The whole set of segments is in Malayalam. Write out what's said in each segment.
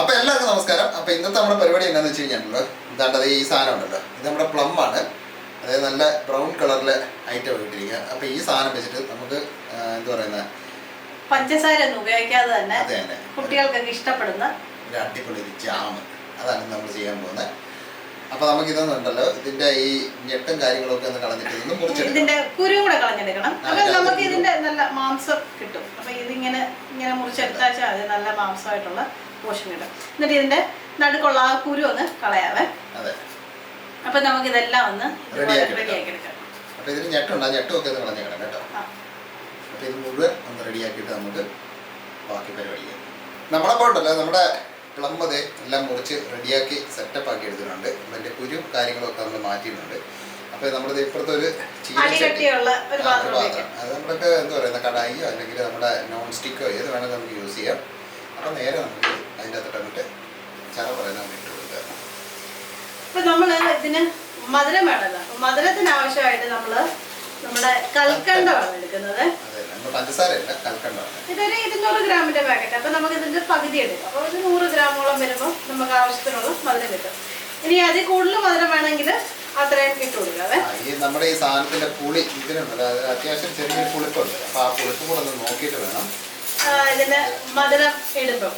അപ്പോൾ എല്ലാവർക്കും നമസ്കാരം. അപ്പോൾ ഇന്നത്തെ നമ്മുടെ പരിപാടി എന്താണെന്ന് വെച്ച് കഴിഞ്ഞാൽ ഇതാണ്ടത് ഈ സാധനം ഉണ്ടല്ലോ, ഇത് നമ്മുടെ പ്ലം ആണ്. അതായത് നല്ല ബ്രൗൺ കളറിലെ ഐറ്റം ഇട്ടിരിക്കുക. അപ്പോൾ ഈ സാധനം വെച്ചിട്ട് നമുക്ക് എന്താ പറയുന്നത്, പഞ്ചസാര ഒന്നും ഉപയോഗിക്കാതെ തന്നെ കുട്ടികൾക്കൊക്കെ ഇഷ്ടപ്പെടുന്ന ഒരു അടിപൊളി ഒരു ജാം, അതാണ് നമ്മൾ ചെയ്യാൻ പോകുന്നത്. അപ്പോൾ നമുക്ക് ഇതൊന്നുണ്ടല്ലോ, ഇതിന്റെ ഈ ഞെട്ടും കാര്യങ്ങളൊക്കെ ഒന്ന് കളഞ്ഞിട്ട് ഇതൊന്ന് മുറിച്ചെടുക്കണം. ഇതിന്റെ കുരു കൂടെ കളഞ്ഞെടുക്കണം. അപ്പൊ നമുക്ക് ഇതിന്റെ നല്ല മാംസം കിട്ടും. അപ്പൊ ഇതിങ്ങനെ മുറിച്ചെടുത്താൽ അത് നല്ല മാംസമായിട്ടുള്ള പോഷൻ കിട്ടും. എന്നിട്ട് ഇതിന്റെ നടുക്കുള്ള ആ കുരു ഒന്ന് കളയാവേ. അപ്പൊ നമുക്ക് ഇതെല്ലാം ഒന്ന് റെഡിയാക്കി എടുക്കാം. അപ്പൊ ഇതിന് ഞെട്ടുണ്ട്, ആ ഞെട്ടുമൊക്കെ ഒന്ന് കളഞ്ഞേക്കണം കേട്ടോ. അപ്പൊ ഇത് മുഴുവൻ ഒന്ന് റെഡിയാക്കിയിട്ട് നമുക്ക് ബാക്കി പരിപാടി ചെയ്യാം. നമ്മളപ്പോൾ ഉണ്ടല്ലോ നമ്മുടെ പ്ലം എല്ലാം മുറിച്ച് റെഡിയാക്കി സെറ്റപ്പ് ആക്കി എടുത്തിട്ടുണ്ട്. അതിൻ്റെ കുരു കാര്യങ്ങളൊക്കെ നമ്മൾ മാറ്റിയിട്ടുണ്ട്. അപ്പോൾ നമ്മളിത് ഇപ്പുറത്തെ ഒരു പാത്രം, അത് നമ്മളൊക്കെ എന്താ പറയുന്നത്, കടായിയോ അല്ലെങ്കിൽ നമ്മുടെ നോൺ സ്റ്റിക്കോ ഏത് വേണമെങ്കിൽ നമുക്ക് യൂസ് ചെയ്യാം. അപ്പോൾ നേരെ നമുക്ക് അതിൻ്റെ അകത്തോട്ട് അങ്ങോട്ട് ചറ പറയുന്നത് നമുക്ക് ഇട്ട് കൊടുക്കുക. ഇപ്പം നമ്മൾ ഇതിന് മധുരം വേണമല്ലോ. മധുരത്തിന് ആവശ്യമായിട്ട് നമ്മൾ നമ്മുടെ കൽക്കണ്ടമാണ് എടുക്കുന്നത്. പഞ്ചസാരയല്ല, കൽക്കണ്ടമാണ്. ഇതൊരു 200 ഗ്രാമിന്റെ പാക്കറ്റ്. അപ്പൊ നമുക്ക് ഇതിന്റെ പകുതി എടുക്കാം. അപ്പോൾ ഒരു 100 ഗ്രാമോളം വരുമ്പോൾ നമുക്ക് ആവശ്യത്തിനുള്ള മധുരം കിട്ടും. ഇനി അതിൽ കൂടുതൽ മധുരം വേണമെങ്കിൽ അത്രയും ഇട്ട് കൊടുക്കാതെ. ഈ നമ്മുടെ ഈ സാധനത്തിന്റെ പുളി ഇതിനുണ്ട്, അത്യാവശ്യം ചെറിയൊരു പുളിപ്പുണ്ട്. അപ്പൊ ആ പുളിപ്പ് കൂടെ ഒന്ന് നോക്കിയിട്ട് വേണം ഇതിന്റെ മധുരം ഇടുമ്പോൾ.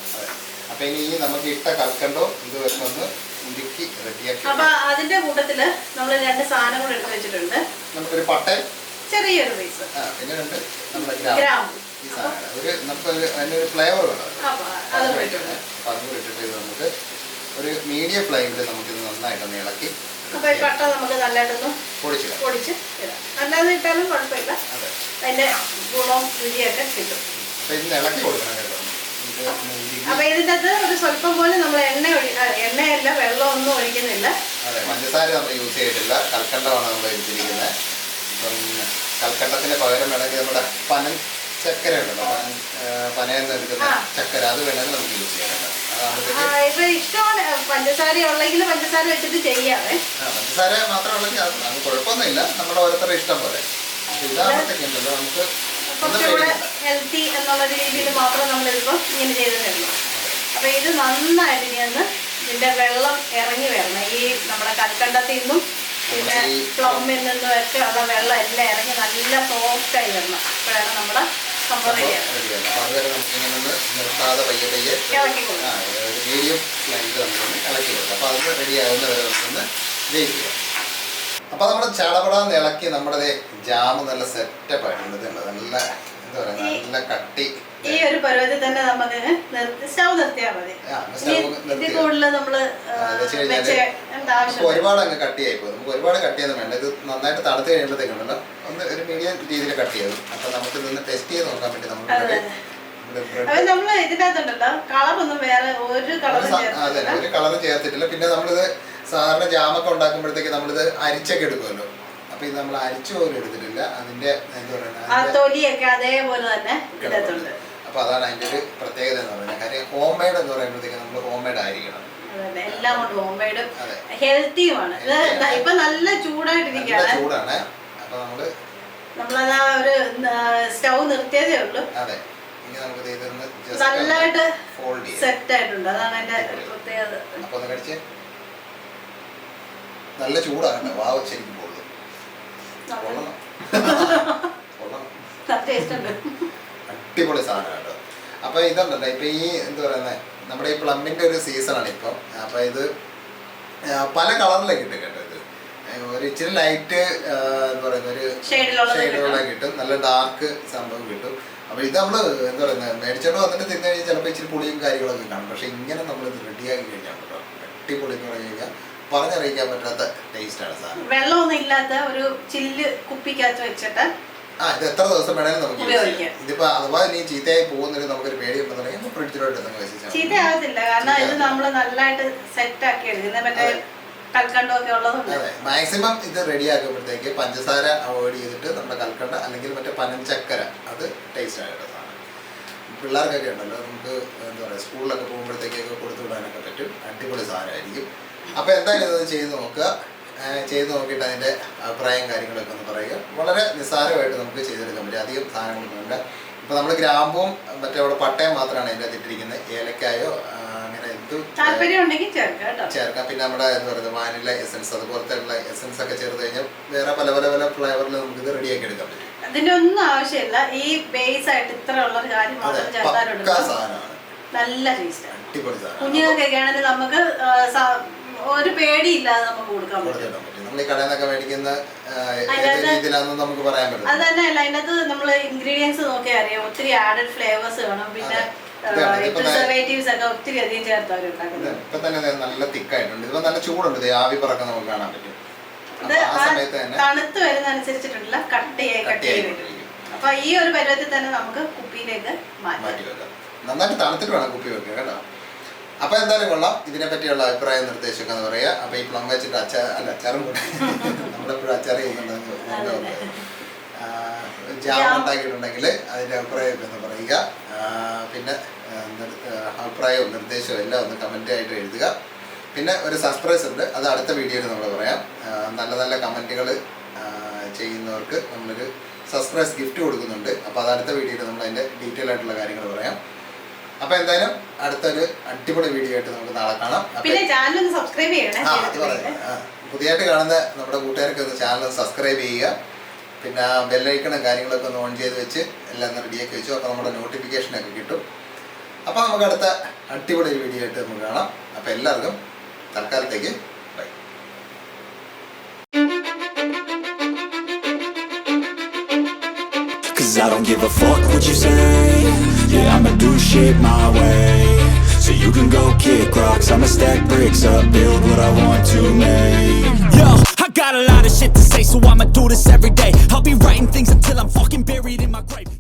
അപ്പൊ ഇനി നമുക്ക് ഇട്ട കൽക്കണ്ടോ ഇത് വരുന്നൊന്ന് ഉരുക്കി റെഡിയാക്കി. അപ്പൊ അതിന്റെ കൂട്ടത്തില് നമ്മൾ 2 സാധനം കൂടെ എടുത്ത് വെച്ചിട്ടുണ്ട്. നമുക്കൊരു പട്ടയം, ചെറിയൊരു പീസ്, പിന്നെ നമ്മുടെ ഗ്രാമ്പു. ഈ സാധനം ഒരു നമുക്ക് അതിനൊരു ഫ്ലേവർ വേണം. അപ്പൊ അതും ഇട്ടിട്ടുണ്ട്. അപ്പൊ അതും ഇട്ടിട്ട് ഇത് നമുക്ക് ഒരു മീഡിയം ഫ്ലെയിമിൽ നമുക്കിത് നന്നായിട്ടൊന്ന് ഇളക്കി. അപ്പൊ ഈ പട്ട നമുക്ക് നല്ലതായിട്ടൊന്ന് പൊടിച്ച് ഇടാം. അല്ലാതെ ഇട്ടാലും കുഴപ്പമില്ല, അതിന്റെ ഗുണവും രുചിയൊക്കെ കിട്ടും. അപ്പൊ ഇതിന് ഇളക്കി കൊടുക്കണം കേട്ടോ. അപ്പൊ ഇതിന്റെ അത് ഒരു സ്വല്പം പോലെ നമ്മൾ എണ്ണയല്ല വെള്ളം ഒന്നും ഒഴിക്കുന്നില്ല. അതെ, പഞ്ചസാര നമ്മൾ യൂസ് ചെയ്തിട്ടില്ല, കൽക്കണ്ടമാണ് നമ്മൾ എടുത്തിരിക്കുന്നത്. അപ്പം കൽക്കണ്ടത്തിന് പകരം വേണമെങ്കിൽ നമ്മുടെ പനൻ ചക്കര ഉണ്ടല്ലോ, പനയെന്ന് എടുക്കുന്ന ചക്കര, അത് വേണമെങ്കിൽ നമുക്ക് യൂസ് ചെയ്യാറുണ്ട്. ഇപ്പൊ ഇഷ്ടമാണ് പഞ്ചസാര ഉള്ളെങ്കിൽ പഞ്ചസാര വെച്ചിട്ട് ചെയ്യാവേ. പഞ്ചസാര മാത്രം ഉള്ളെങ്കിൽ അത് കുഴപ്പമൊന്നുമില്ല, നമ്മുടെ ഓരോരുത്തരുടെ ഇഷ്ടം പോലെ. ഇതാകുമ്പോഴത്തേക്കുണ്ടല്ലോ നമുക്ക് കുറച്ചുകൂടെ ഹെൽത്തി എന്നുള്ള രീതിയിൽ മാത്രം നമ്മളിപ്പോൾ ഇങ്ങനെ ചെയ്തിട്ടുള്ളൂ. അപ്പൊ ഇത് നന്നായിട്ട് ഇനി ഒന്ന് ഇതിന്റെ വെള്ളം ഇറങ്ങി വരണം. ഈ നമ്മുടെ കൽക്കണ്ടത്തിൽ നിന്നും പിന്നെ പ്ലമ്മിൽ നിന്നും ഒക്കെ ഉള്ള വെള്ളം എല്ലാം ഇറങ്ങി നല്ല സോഫ്റ്റായി വരണം. അപ്പോഴാണ് നമ്മുടെ സംഭവം റെഡിയാണ്. നിർത്താതെ പയ്യെ പയ്യെ ഇളക്കി കൊടുക്കാം. മീഡിയം ഫ്ലെയിമിൽ നമ്മളൊന്ന് ഇളക്കി കൊടുക്കാം. അപ്പോൾ അത് റെഡി ആകുന്ന വരെ നമുക്കൊന്ന് വെയിറ്റ് ചെയ്യാം. അപ്പോൾ നമ്മൾ ചടപടാന്ന് ഇളക്കി നമ്മുടെ ജാം നല്ല സെറ്റപ്പ് ആയിട്ടുണ്ട്. നല്ല എന്താ പറയുക, നല്ല കട്ടി. ഈ ഒരു പരുവത്തിൽ തന്നെ നമുക്ക് സ്റ്റൗ നിർത്തിയാൽ മതി. ഇത് കൂടുതൽ നമ്മള് ഒരുപാട് അങ്ങ് കട്ടിയായി പോകും. നമുക്ക് ഒരുപാട് കട്ടിയൊന്നും വേണ്ട. ഇത് നന്നായിട്ട് തണുത്ത് കഴിയുമ്പോഴത്തേക്കുണ്ടല്ലോ ഒന്ന് ഒരു മീഡിയം രീതിയിൽ കട്ട് ചെയ്യും. അപ്പൊ നമുക്ക് ഇതൊന്ന് ടെസ്റ്റ് ചെയ്ത് നോക്കാൻ വേണ്ടി നമ്മള് ഇതിനകത്തുണ്ടല്ലോ കളറൊന്നും വേറെ ഒരു കളറും ചേർത്തിട്ടില്ല. പിന്നെ നമ്മളിത് സാധാരണ ജാമൊക്കെ ഉണ്ടാക്കുമ്പോഴത്തേക്ക് നമ്മളിത് അരിച്ചൊക്കെ എടുക്കുമല്ലോ. അപ്പൊ ഇത് നമ്മൾ അരിച്ചു പോലും എടുത്തിട്ടില്ല. അതിന്റെ എന്താ പറയുക, അതേപോലെ തന്നെ ഇടത്തുണ്ട്. അപ്പൊ അതാണ് അതിന്റെ ഒരു പ്രത്യേകത എന്ന് പറയുന്നത്. കാര്യം ഹോം മെയ്ഡ് എന്ന് പറയുമ്പോഴത്തേക്ക് നമ്മൾ ഹോം മെയ്ഡ് ആയിരിക്കണം. എല്ലാം കൊണ്ട് ഹോം മെയ്ഡും ഹെൽത്തിയുമാണ്. ഇപ്പൊ നല്ല ചൂടായിട്ടിരിക്കുകയാണ്. ചൂടാണ്. അപ്പൊ നമ്മളതാ ഒരു സ്റ്റൗ നിർത്തിയതേ ഉള്ളൂ. അതെ, നല്ലതായിട്ട് സെറ്റ് ആയിട്ടുണ്ട്. അതാണ് അതിന്റെ പ്രത്യേകത. അപ്പൊ ഒന്ന് കഴിച്ച് നല്ല ചൂടാണ്. വാവ്, ശരിക്കും പൊള്ളും. അടിപൊളി സാധനം കേട്ടോ. അപ്പൊ ഇതുണ്ടല്ലോ, ഇപ്പൊ ഈ എന്താ പറയുന്നത്, നമ്മുടെ ഈ പ്ലമ്മിന്റെ ഒരു സീസണാണ് ഇപ്പം. അപ്പൊ ഇത് പല കളറിലേക്ക് കിട്ടും കേട്ടോ. ഇത് ഒരു ഇച്ചിരി ലൈറ്റ് എന്താ പറയുന്ന ഒരു ഷെയ്ഡുള്ള കിട്ടും, നല്ല ഡാർക്ക് സംഭവം കിട്ടും. അപ്പൊ ഇത് നമ്മള് എന്താ പറയുന്നത്, മേടിച്ചോണ്ട് വന്നിട്ട് തിന്നു കഴിഞ്ഞാൽ ചിലപ്പോൾ ഇച്ചിരി പുളിയും കാര്യങ്ങളൊക്കെ കാണും. പക്ഷെ ഇങ്ങനെ നമ്മൾ ഇത് റെഡിയാക്കി കഴിഞ്ഞാൽ കേട്ടോ, അടിപൊളി എന്ന് പറഞ്ഞു കഴിഞ്ഞാൽ പറഞ്ഞറിയിക്കാൻ പറ്റാത്ത ടേസ്റ്റാണ് സാധനം. വെള്ളമൊന്നും ഇല്ലാത്ത ഒരു ചില്ല് കുപ്പിക്കകത്ത് വെച്ചിട്ട് ഇത് എത്ര ദിവസം വേണേലും നമുക്ക് ഉപയോഗിക്കാം. ഇതിപ്പോ അഥവാ ഇനി ചീത്തയായി പോകുന്നൊരു നമുക്കൊരു പേടി ഉണ്ടെന്നുണ്ടെങ്കിൽ ഫ്രിഡ്ജിലോട്ട് ചീത്തയാവത്തില്ല. കാരണം ഇത് നമ്മള് നല്ലതായിട്ട് സെറ്റ് ആക്കി എടുക്കുന്നത് മറ്റേ കൽക്കണ്ടൊക്കെ ഉള്ളതുകൊണ്ട്. അതെ, മാക്സിമം ഇത് റെഡി ആക്കുമ്പോഴത്തേക്ക് പഞ്ചസാര അവോയ്ഡ് ചെയ്തിട്ട് നമ്മുടെ കൽക്കണ്ട അല്ലെങ്കിൽ മറ്റേ പനഞ്ചക്കര, അത് ടേസ്റ്റ് ആയിട്ട് സാധനം. പിള്ളേർക്കൊക്കെ ഉണ്ടല്ലോ, നമുക്ക് എന്താ പറയുക, സ്കൂളിലൊക്കെ പോകുമ്പോഴത്തേക്കൊക്കെ കൊടുത്തു വിടാനൊക്കെ പറ്റും. അടിപൊളി സാധനമായിരിക്കും. അപ്പോൾ എന്തായാലും ഇത് ചെയ്ത് നോക്കുക. ചെയ്ത് നോക്കിയിട്ട് അതിൻ്റെ അഭിപ്രായം കാര്യങ്ങളൊക്കെ ഒന്ന് പറയുക. വളരെ നിസ്സാരമായിട്ട് നമുക്ക് ചെയ്തെടുക്കാൻ പറ്റും. അധികം സാധനങ്ങളൊന്നുമില്ല. ഇപ്പോൾ നമ്മൾ ഗ്രാമ്പും മറ്റേ അവിടെ പട്ടയം മാത്രമാണ് അതിൻ്റെ ഇട്ടിരിക്കുന്നത്. ഏലക്കായോ അങ്ങനെ താല്പര്യം ഉണ്ടെങ്കിൽ ചേർക്കാം കേട്ടോ. ചേർക്കാം. പിന്നെ നമ്മുടെ എന്താ പറയുക വാനില എസൻസ് അതുപോലത്തെ ഉള്ള എസൻസ് ഒക്കെ ചേർത്ത് കഴിഞ്ഞാൽ വേറെ പല പല പല ഫ്ലേവറിൽ നമുക്ക് ഇത് റെഡിയാക്കി എടുക്കാൻ പറ്റും. അതിന്റെ ഒന്നും ആവശ്യമില്ല. ഈ ബേസ് ആയിട്ട് ഇത്ര ഉള്ള ഒരു കാര്യം മാത്രം ചേർത്താലുണ്ട് സാധനമാണ്, നല്ല ടേസ്റ്റ്. അടിപൊളി സാധനം. കുഞ്ഞുങ്ങൾക്കൊക്കെ ആണെങ്കിൽ നമുക്ക് ഒരു പേടിയില്ലാതെ നമുക്ക് കൊടുക്കാൻ പറ്റും. നമ്മൾ ഈ കടയിൽ നിന്നൊക്കെ മേടിക്കുന്ന രീതിയിലാണെന്ന് നമുക്ക് പറയാൻ പറ്റും. അത് തന്നെയല്ല, അതിനകത്ത് നമ്മൾ ഇൻഗ്രീഡിയൻസ് നോക്കിയാൽ അറിയാം, ഒത്തിരി ആഡഡ് ഫ്ലേവേഴ്സ് വേണം. പിന്നെ പ്രിസർവേറ്റീവ്സ് ഒക്കെ ഒത്തിരി അധികം ചേർത്തവരുണ്ടാക്കുന്നത്. ഇപ്പൊ തന്നെ നല്ല തിക്കായിട്ടുണ്ട്. ഇതിപ്പോ നല്ല ചൂടുണ്ട്, ആവി പറക്കം നമുക്ക് കാണാൻ പറ്റും. തണുത്ത് വരുന്നതനുസരിച്ചിട്ടുണ്ടല്ല കട്ടി വരും. അപ്പൊ ഈ ഒരു പരുവത്തിൽ തന്നെ നമുക്ക് കുപ്പിയിലേക്ക് മാറ്റി വെക്കാം. നന്നായിട്ട് തണുത്തിട്ട് വേണം കുപ്പി വെക്കുക കേട്ടോ. അപ്പൊ എന്തായാലും കൊള്ളാം. ഇതിനെ പറ്റിയുള്ള അഭിപ്രായ നിർദ്ദേശമൊക്കെ എന്ന് പറയാ. അപ്പൊ ഈ പ്ലം വെച്ചിട്ട് അച്ചാറും കൂടെ നമ്മളെപ്പോഴും അച്ചാർ ചെയ്യുന്നുണ്ടെന്ന് ജാം ഉണ്ടാക്കിയിട്ടുണ്ടെങ്കിൽ അതിന്റെ അഭിപ്രായമൊക്കെ ഒന്ന് പറയുക. പിന്നെ അഭിപ്രായവും നിർദ്ദേശവും എല്ലാം ഒന്ന് കമന്റ് ആയിട്ട് എഴുതുക. പിന്നെ ഒരു സർപ്രൈസ് ഉണ്ട്, അത് അടുത്ത വീഡിയോയിൽ നമ്മൾ പറയാം. നല്ല നല്ല കമന്റുകൾ ചെയ്യുന്നവർക്ക് നമ്മളൊരു സർപ്രൈസ് ഗിഫ്റ്റ് കൊടുക്കുന്നുണ്ട്. അപ്പോൾ അത് അടുത്ത വീഡിയോയിൽ നമ്മൾ അതിൻ്റെ ഡീറ്റെയിൽ ആയിട്ടുള്ള കാര്യങ്ങൾ പറയാം. അപ്പോൾ എന്തായാലും അടുത്തൊരു അടിപൊളി വീഡിയോ ആയിട്ട് നമുക്ക് നാളെ കാണാം. പിന്നെ ചാനൽ ഒന്ന് സബ്സ്ക്രൈബ് ചെയ്യണം. പുതിയതായിട്ട് കാണുന്ന നമ്മുടെ കൂട്ടുകാർക്ക് ഒന്ന് ചാനൽ സബ്സ്ക്രൈബ് ചെയ്യുക. പിന്നെ ബെല്ലൈക്കണും കാര്യങ്ങളൊക്കെ ഒന്ന് ഓൺ ചെയ്ത് വെച്ച് എല്ലാം റെഡിയാക്കി വെച്ചു. അപ്പോൾ നമ്മുടെ നോട്ടിഫിക്കേഷനൊക്കെ കിട്ടും. അപ്പോൾ നമുക്ക് അടുത്ത അടിപൊളി വീഡിയോ ആയിട്ട് നമുക്ക് കാണാം. അപ്പോൾ എല്ലാവർക്കും തൽക്കാലത്തേക്ക് by. Cause I don't give a fuck what you say. Yeah, I'ma do shit my way. So you can go kick rocks, I'ma stack bricks up, build what I want to make. Yo, I got a lot of shit to say, so I'ma do this every day. I'll be writing things until I'm fucking buried in my grave.